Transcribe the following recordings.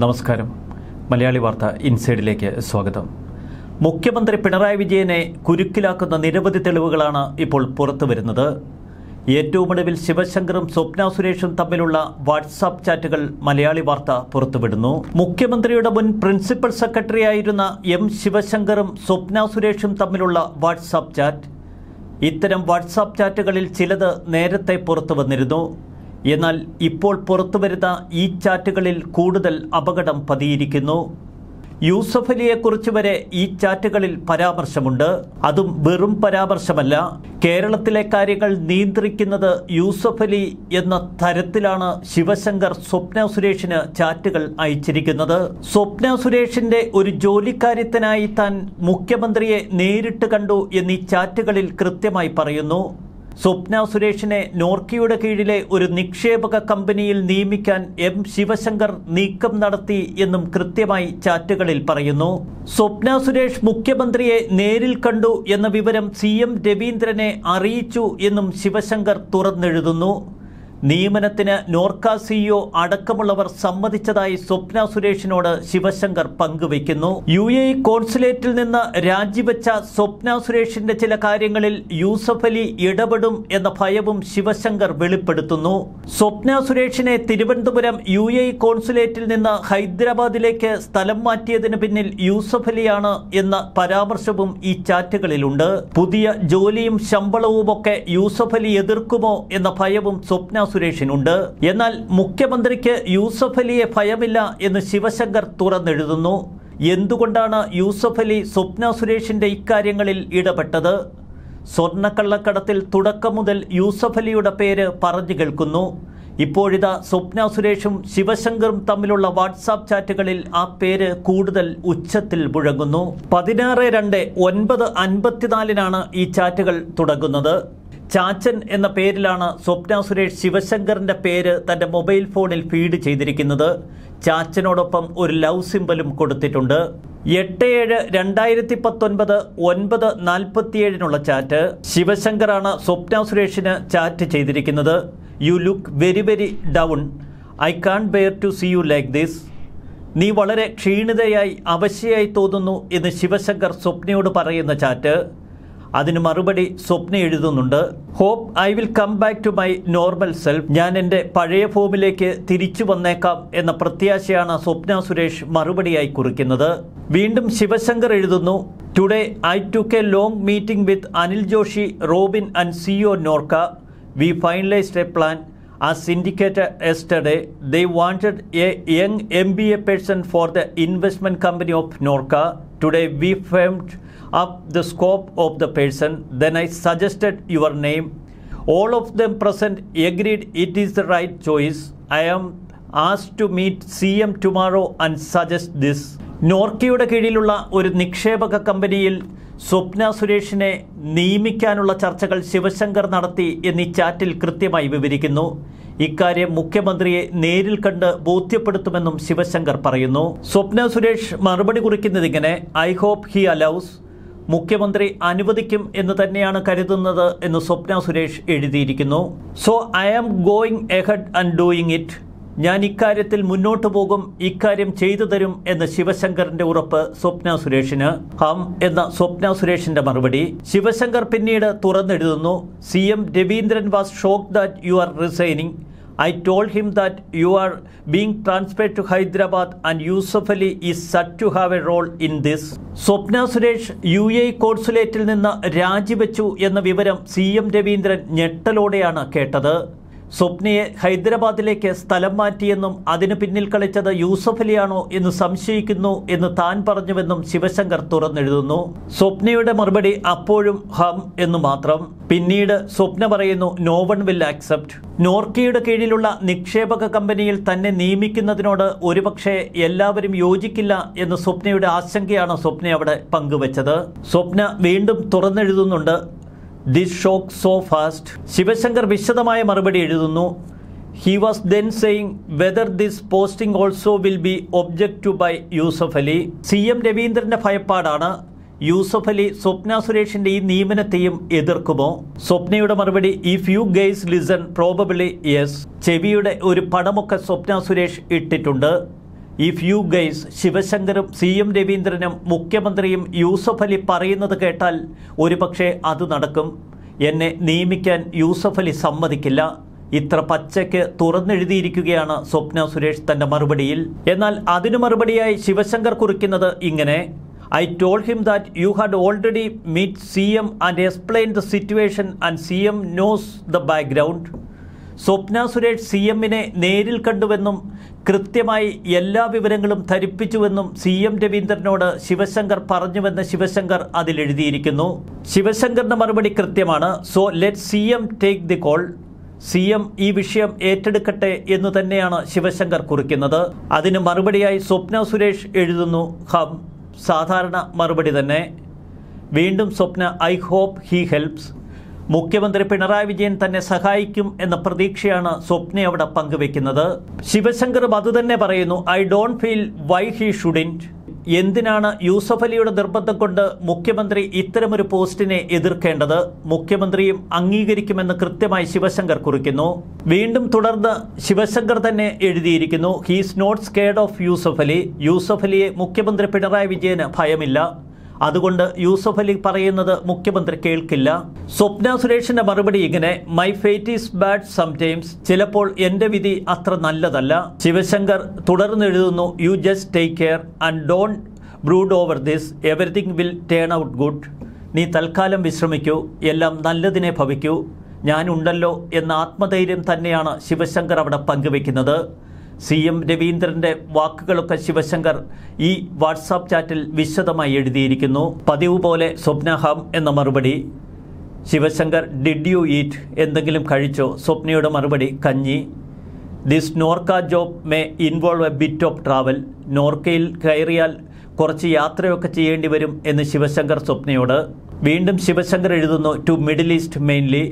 നമസ്കാരം. മലയാളി വാർത്ത ഇൻസൈഡിലേക്ക് സ്വാഗതം. മുഖ്യമന്ത്രി പിണറായി വിജയനെ കുരുക്കിലാക്കുന്ന നിരവധി തെളിവുകളാണ് ഇപ്പോൾ പുറത്തു വരുന്നത്. ഏറ്റവും ഒടുവിൽ ശിവശങ്കറും സ്വപ്ന സുരേഷും തമ്മിലുള്ള വാട്സാപ്പ് ചാറ്റുകൾ മലയാളി വാർത്ത പുറത്തുവിടുന്നു. മുഖ്യമന്ത്രിയുടെ മുൻ പ്രിൻസിപ്പൽ സെക്രട്ടറി ആയിരുന്ന എം ശിവശങ്കറും സ്വപ്ന സുരേഷും തമ്മിലുള്ള വാട്സാപ്പ് ചാറ്റ്. ഇത്തരം വാട്സാപ്പ് ചാറ്റുകളിൽ ചിലത് നേരത്തെ പുറത്തു വന്നിരുന്നു. എന്നാൽ ഇപ്പോൾ പുറത്തുവരുന്ന ഈ ചാറ്റുകളിൽ കൂടുതൽ അപകടം പതിയിരിക്കുന്നു. യൂസഫ് അലിയെക്കുറിച്ച് വരെ ഈ ചാറ്റുകളിൽ പരാമർശമുണ്ട്. അതും വെറും പരാമർശമല്ല, കേരളത്തിലെ കാര്യങ്ങൾ നിയന്ത്രിക്കുന്നത് യൂസഫ് അലി എന്ന തരത്തിലാണ് ശിവശങ്കർ സ്വപ്ന സുരേഷിന് ചാറ്റുകൾ അയച്ചിരിക്കുന്നത്. സ്വപ്ന സുരേഷിന്റെ ഒരു ജോലിക്കാര്യത്തിനായി താൻ മുഖ്യമന്ത്രിയെ നേരിട്ട് കണ്ടു എന്നീ ചാറ്റുകളിൽ കൃത്യമായി പറയുന്നു. സ്വപ്ന സുരേഷിനെ നോർക്കയുടെ കീഴിലെ ഒരു നിക്ഷേപക കമ്പനിയിൽ നിയമിക്കാൻ എം ശിവശങ്കർ നീക്കം നടത്തി എന്നും കൃത്യമായി ചാറ്റുകളിൽ പറയുന്നു. സ്വപ്ന സുരേഷ് മുഖ്യമന്ത്രിയെ നേരിൽ കണ്ടു എന്ന വിവരം CM രവീന്ദ്രനെ അറിയിച്ചു എന്നും ശിവശങ്കർ തുറന്നെഴുതുന്നു. നിയമനത്തിന് നോർക്ക CEO അടക്കമുള്ളവർ സമ്മതിച്ചതായി സ്വപ്ന സുരേഷിനോട് ശിവശങ്കർ പങ്കുവയ്ക്കുന്നു. UAE കോൺസുലേറ്റിൽ നിന്ന് രാജിവെച്ച സ്വപ്ന സുരേഷിന്റെ ചില കാര്യങ്ങളിൽ യൂസഫ് അലി ഇടപെടും എന്ന ഭയവും ശിവശങ്കർ വെളിപ്പെടുത്തുന്നു. സ്വപ്ന സുരേഷിനെ തിരുവനന്തപുരം UAE കോൺസുലേറ്റിൽ നിന്ന് ഹൈദരാബാദിലേക്ക് സ്ഥലം മാറ്റിയതിന് പിന്നിൽ യൂസഫ് അലിയാണ് എന്ന പരാമർശവും ഈ ചാറ്റുകളിലുണ്ട്. പുതിയ ജോലിയും ശമ്പളവുമൊക്കെ യൂസഫ് അലി എതിർക്കുമോ എന്ന ഭയവും സ്വപ്ന സുരേഷിനുണ്ട്. എന്നാൽ മുഖ്യമന്ത്രിക്ക് യൂസഫ് അലിയെ ഭയമില്ല എന്ന് ശിവശങ്കർ തുറന്നെഴുതുന്നു. എന്തുകൊണ്ടാണ് യൂസഫ് അലി സ്വപ്ന സുരേഷിന്റെ ഇക്കാര്യങ്ങളിൽ ഇടപെട്ടത്? സ്വർണ്ണക്കള്ളക്കടത്തിൽ തുടക്കം മുതൽ യൂസഫ് അലിയുടെ പേര് പറഞ്ഞു കേൾക്കുന്നു. ഇപ്പോഴിതാ സ്വപ്ന സുരേഷും ശിവശങ്കറും തമ്മിലുള്ള വാട്സാപ്പ് ചാറ്റുകളിൽ ആ പേര് കൂടുതൽ ഉച്ചത്തിൽ മുഴങ്ങുന്നു. 16/2/9:54 ഈ ചാറ്റുകൾ തുടങ്ങുന്നത്. ചാച്ചൻ എന്ന പേരിലാണ് സ്വപ്ന സുരേഷ് ശിവശങ്കറിന്റെ പേര് തന്റെ മൊബൈൽ ഫോണിൽ ഫീഡ് ചെയ്തിരിക്കുന്നത്. ചാച്ചനോടൊപ്പം ഒരു ലവ് സിംബലും കൊടുത്തിട്ടുണ്ട്. 8/7/2019 9:47 ചാറ്റ്. ശിവശങ്കറാണ് സ്വപ്ന സുരേഷിന് ചാറ്റ് ചെയ്തിരിക്കുന്നത്. You look very very down. I can't bear to see you like this. നീ വളരെ ക്ഷീണിതയായി അവശയായി തോന്നുന്നു എന്ന് ശിവശങ്കർ സ്വപ്നയോട് പറയുന്ന ചാറ്റ്. അതിന് മറുപടി സ്വപ്ന എഴുതുന്നുണ്ട്. Hope I will come back to my normal self. ഞാൻ എൻ്റെ പഴയ ഫോമിലേക്ക് തിരിച്ചു വന്നേക്കാം എന്ന പ്രത്യാശയാണ് സ്വപ്ന സുരേഷ് മറുപടിയായി കുറിക്കുന്നത്. വീണ്ടും ശിവശങ്കർ എഴുതുന്നു. Today I took a long meeting with Anil Joshi, Robin and CEO NORKA. We finalised a plan as indicated yesterday. They wanted a young MBA person for the investment company of Norca. Today we firmed up the scope of the person. Then I suggested your name. All of them present agreed it is the right choice. I am asked to meet CM tomorrow and suggest this. നോർക്കയുടെ കീഴിലുള്ള ഒരു നിക്ഷേപക കമ്പനിയിൽ സ്വപ്ന സുരേഷിനെ നിയമിക്കാനുള്ള ചർച്ചകൾ ശിവശങ്കർ നടത്തി എന്നീ ചാറ്റിൽ കൃത്യമായി വിവരിക്കുന്നു. ഇക്കാര്യം മുഖ്യമന്ത്രിയെ നേരിൽ കണ്ട് ബോധ്യപ്പെടുത്തുമെന്നും ശിവശങ്കർ പറയുന്നു. സ്വപ്ന സുരേഷ് മറുപടി കുറിക്കുന്നതിങ്ങനെ: ഐ ഹോപ്പ് ഹി അലൗസ്. മുഖ്യമന്ത്രി അനുവദിക്കും എന്ന് തന്നെയാണ് കരുതുന്നത് എന്ന് സ്വപ്ന സുരേഷ് എഴുതിയിരിക്കുന്നു. So I am going ahead and doing it. ഞാൻ ഇക്കാര്യത്തിൽ മുന്നോട്ട് പോകും, ഇക്കാര്യം ചെയ്തു തരും എന്ന് ശിവശങ്കറിന്റെ ഉറപ്പ് സ്വപ്ന സുരേഷിന്. ഹം എന്ന സ്വപ്ന സുരേഷിന്റെ മറുപടി. ശിവശങ്കർ പിന്നീട് തുറന്നെഴുതുന്നു. CM Raveendran was shocked that you are resigning. I told him that you are being transferred to Hyderabad and Yusuf Ali is set to have a role in this. Swapna Suresh UAE കോൺസുലേറ്റിൽ നിന്ന് രാജിവെച്ചു എന്ന വിവരം CM രവീന്ദ്രൻ ഞെട്ടലോടെയാണ് കേട്ടത്. സ്വപ്നയെ ഹൈദരാബാദിലേക്ക് സ്ഥലം മാറ്റിയെന്നും അതിന് പിന്നിൽ കളിച്ചത് യൂസഫ് അലിയാണോ എന്ന് സംശയിക്കുന്നു എന്ന് താൻ പറഞ്ഞുവെന്നും ശിവശങ്കർ തുറന്നെഴുതുന്നു. സ്വപ്നയുടെ മറുപടി അപ്പോഴും ഹം എന്ന് മാത്രം. പിന്നീട് സ്വപ്ന പറയുന്നു, നോ വൺ വിൽ ആക്സെപ്റ്റ്. നോർക്കയുടെ കീഴിലുള്ള നിക്ഷേപക കമ്പനിയിൽ തന്നെ നിയമിക്കുന്നതിനോട് ഒരുപക്ഷെ എല്ലാവരും യോജിക്കില്ല എന്ന് സ്വപ്നയുടെ ആശങ്കയാണ് സ്വപ്ന അവിടെ പങ്കുവച്ചത്. സ്വപ്ന വീണ്ടും തുറന്നെഴുതുന്നുണ്ട്. This shock so fast. Sivasankar വിശദമായ മറുപടി എഴുതുന്നു. He was then saying whether this posting also will be object to by Yusuf Ali. CM രവീന്ദ്രന്റെ ഭയപ്പാടാണ് യൂസഫ് അലി സ്വപ്ന സുരേഷിന്റെ ഈ നിയമനത്തെയും എതിർക്കുമോ? സ്വപ്നയുടെ മറുപടി, if you guys listen probably yes. ചെവിയുടെ ഒരു പടമൊക്കെ സ്വപ്ന സുരേഷ് ഇട്ടിട്ടുണ്ട്. ഇഫ് യു ഗൈസ് ശിവശങ്കറും CM രവീന്ദ്രനും മുഖ്യമന്ത്രിയും യൂസഫ് അലി പറയുന്നത് കേട്ടാൽ ഒരുപക്ഷെ അത് നടക്കും. എന്നെ നിയമിക്കാൻ യൂസഫ് അലി സമ്മതിക്കില്ല. ഇത്ര പച്ചയ്ക്ക് തുറന്നെഴുതിയിരിക്കുകയാണ് സ്വപ്ന സുരേഷ് തൻ്റെ മറുപടിയിൽ. എന്നാൽ അതിനു മറുപടിയായി ശിവശങ്കർ കുറിക്കുന്നത് ഇങ്ങനെ: I told him that you had already met CM and explained the situation and CM knows the background. Swapna Suresh CMനെ നേരിൽ കണ്ടുവെന്നും കൃത്യമായി എല്ലാ വിവരങ്ങളും ധരിപ്പിച്ചുവെന്നും CM രവീന്ദ്രനോട് ശിവശങ്കർ പറഞ്ഞുവെന്ന് ശിവശങ്കർ അതിലെഴുതിയിരിക്കുന്നു. ശിവശങ്കറിന്റെ മറുപടി കൃത്യമാണ്. So let CM take the call. CM ഈ വിഷയം ഏറ്റെടുക്കട്ടെ എന്ന് തന്നെയാണ് ശിവശങ്കർ കുറിക്കുന്നത്. അതിന് മറുപടിയായി സ്വപ്ന സുരേഷ് എഴുതുന്നു സാധാരണ മറുപടി തന്നെ. വീണ്ടും സ്വപ്ന ഐ ഹോപ്പ് ഹി ഹെൽപ്സ്. മുഖ്യമന്ത്രി പിണറായി വിജയൻ തന്നെ സഹായിക്കും എന്ന പ്രതീക്ഷയാണ് സ്വപ്ന അവിടെ പങ്കുവെക്കുന്നത്. ശിവശങ്കറും അതുതന്നെ പറയുന്നു. I don't feel why he shouldn't. എന്തിനാണ് യൂസഫ് അലിയുടെ നിർബന്ധം കൊണ്ട് മുഖ്യമന്ത്രി ഇത്തരമൊരു പോസ്റ്റിനെ എതിർക്കേണ്ടത്? മുഖ്യമന്ത്രിയും അംഗീകരിക്കുമെന്ന് കൃത്യമായി ശിവശങ്കർ കുറിക്കുന്നു. വീണ്ടും തുടർന്ന് ശിവശങ്കർ തന്നെ എഴുതിയിരിക്കുന്നു. He's not scared of Yusuf Ali. Yusuf അലിയെ മുഖ്യമന്ത്രി പിണറായി വിജയന് ഭയമില്ല. അതുകൊണ്ട് യൂസഫ് അലി പറയുന്നത് മുഖ്യമന്ത്രി കേൾക്കില്ല. സ്വപ്ന സുരേഷിന്റെ മറുപടി ഇങ്ങനെ: my fate is bad sometimes. ചിലപ്പോൾ എന്റെ വിധി അത്ര നല്ലതല്ല. ശിവശങ്കർ തുടർന്നെഴുതുന്നു. You just take care and don't brood over this. Everything will turn out good. നീ തൽക്കാലം വിശ്രമിക്കൂ, എല്ലാം നല്ലതിനെ ഭവിക്കൂ, ഞാനുണ്ടല്ലോ എന്ന ആത്മധൈര്യം തന്നെയാണ് ശിവശങ്കർ അവിടെ പങ്കുവെക്കുന്നത്. CM രവീന്ദ്രന്റെ വാക്കുകളൊക്കെ ശിവശങ്കർ ഈ വാട്സാപ്പ് ചാറ്റിൽ വിശദമായി എഴുതിയിരിക്കുന്നു. പതിവ് പോലെ സ്വപ്ന ഹം എന്ന മറുപടി. Sivasankar did you eat? എന്തെങ്കിലും കഴിച്ചോ? സ്വപ്നയുടെ മറുപടി കഞ്ഞി. This Norka job may involve a bit of travel. നോർക്കയിൽ കയറിയാൽ കുറച്ച് യാത്രയൊക്കെ ചെയ്യേണ്ടി വരും എന്ന് ശിവശങ്കർ സ്വപ്നയോട്. വീണ്ടും ശിവശങ്കർ എഴുതുന്നു. To middle east mainly.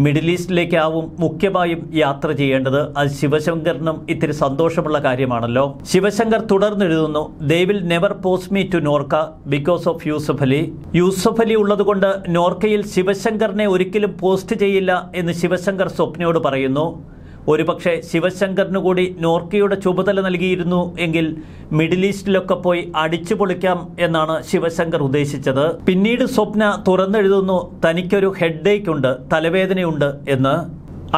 മിഡിൽ ഈസ്റ്റിലേക്കാവും മുഖ്യമായും യാത്ര ചെയ്യേണ്ടത്. അത് ശിവശങ്കറിനും ഇത്തിരി സന്തോഷമുള്ള കാര്യമാണല്ലോ. ശിവശങ്കർ തുടർന്നെഴുതുന്നു. They will never post me to Norka because of Yusuf Ali. Yusuf Ali ഉള്ളതുകൊണ്ട് നോർക്കയിൽ ശിവശങ്കറിനെ ഒരിക്കലും പോസ്റ്റ് ചെയ്യില്ല എന്ന് ശിവശങ്കർ സ്വപ്നയോട് പറയുന്നു. ഒരുപക്ഷെ ശിവശങ്കറിന് കൂടി നോർക്കയുടെ ചുമതല നൽകിയിരുന്നു എങ്കിൽ മിഡിൽ ഈസ്റ്റിലൊക്കെ പോയി അടിച്ചു പൊളിക്കാം എന്നാണ് ശിവശങ്കർ ഉദ്ദേശിച്ചത്. പിന്നീട് സ്വപ്ന തുറന്നെഴുതുന്നു. തനിക്കൊരു ഹെഡേക്ക് ഉണ്ട്, തലവേദനയുണ്ട് എന്ന്.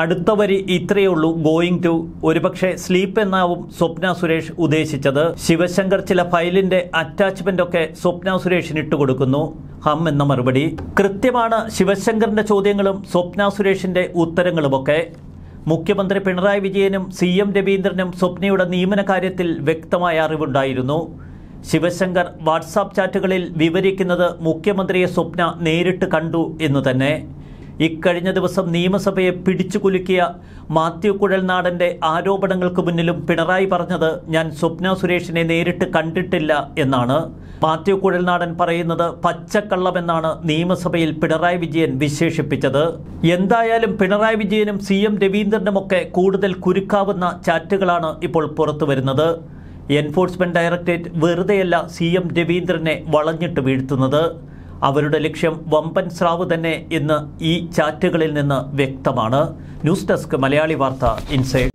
അടുത്ത വരി ഇത്രയേ ഉള്ളൂ. Going to. ഒരുപക്ഷെ സ്ലീപ്പ് എന്നാവും സ്വപ്ന സുരേഷ് ഉദ്ദേശിച്ചത്. ശിവശങ്കർ ചില ഫയലിന്റെ അറ്റാച്ച്മെന്റ് ഒക്കെ സ്വപ്ന സുരേഷിന് ഇട്ടുകൊടുക്കുന്നു. ഹം എന്ന മറുപടി. കൃത്യമാണ് ശിവശങ്കറിന്റെ ചോദ്യങ്ങളും സ്വപ്ന സുരേഷിന്റെ ഉത്തരങ്ങളുമൊക്കെ. മുഖ്യമന്ത്രി പിണറായി വിജയനും CM രവീന്ദ്രനും സ്വപ്നയുടെ നിയമന കാര്യത്തിൽ വ്യക്തമായ അറിവുണ്ടായിരുന്നു. ശിവശങ്കർ വാട്സാപ്പ് ചാറ്റുകളിൽ വിവരിക്കുന്നത് മുഖ്യമന്ത്രിയെ സ്വപ്ന നേരിട്ട് കണ്ടു എന്ന് തന്നെ. ഇക്കഴിഞ്ഞ ദിവസം നിയമസഭയെ പിടിച്ചുകുലുക്കിയ മാത്യു കുഴൽനാടൻ്റെ ആരോപണങ്ങൾക്ക് മുന്നിലും പിണറായി പറഞ്ഞത് ഞാൻ സ്വപ്ന സുരേഷിനെ നേരിട്ട് കണ്ടിട്ടില്ല എന്നാണ്. മാത്യു കുഴൽനാടൻ പറയുന്നത് പച്ചക്കള്ളമെന്നാണ് നിയമസഭയിൽ പിണറായി വിജയൻ വിശേഷിപ്പിച്ചത്. എന്തായാലും പിണറായി വിജയനും CM രവീന്ദ്രനുമൊക്കെ കൂടുതൽ കുരുക്കാവുന്ന ചാറ്റുകളാണ് ഇപ്പോൾ പുറത്തു വരുന്നത്. എൻഫോഴ്സ്മെന്റ് ഡയറക്ടറേറ്റ് വെറുതെയല്ല CM രവീന്ദ്രനെ വളഞ്ഞിട്ട് വീഴ്ത്തുന്നത്. അവരുടെ ലക്ഷ്യം വമ്പൻ സ്രാവ് തന്നെ എന്ന് ഈ ചാറ്റുകളിൽ നിന്ന് വ്യക്തമാണ്. ന്യൂസ് ഡെസ്ക് മലയാളി വാർത്ത ഇൻസൈഡ്.